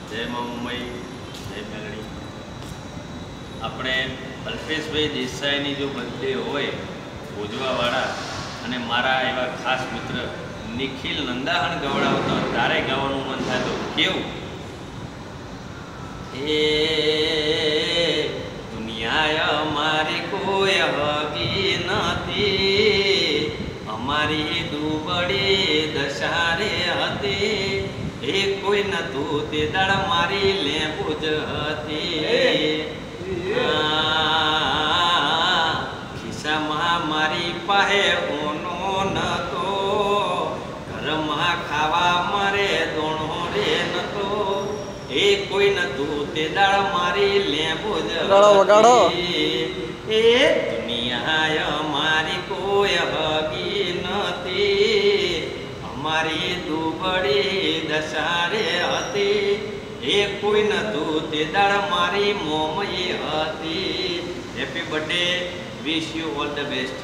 જય મા મુંબઈ, જય મેલડી. આપણે અલ્પેશભાઈ દેસાઈની જો બર્થડે હોય ભોજવાવાળા અને મારા એવા ખાસ મિત્ર નિખિલ નંદાહણ ગવડાવતો તારે ગાવાનું મન થાય તો કેવું? એ દુનિયા અમારી કોઈ હગી નથી, અમારી દુબળી દશારે હતી, એ કોઈ નતું તે દાળ મારી લેબુ જ હતી. ખિસ્સામાં મારી પાસે ઓનો નતો, ઘરમાં ખાવા મારે દોણો રે નતો, એ કોઈ નતું તે દાળ મારી લેબુ જ હતી. એ દુનિયા અમારી કોઈ હગી નથી, અમારી દુબળી દશારે હતી, એ કોઈ નતું તે દાળ મારી મોમઈ હતી. Happy birthday, wish you all the best.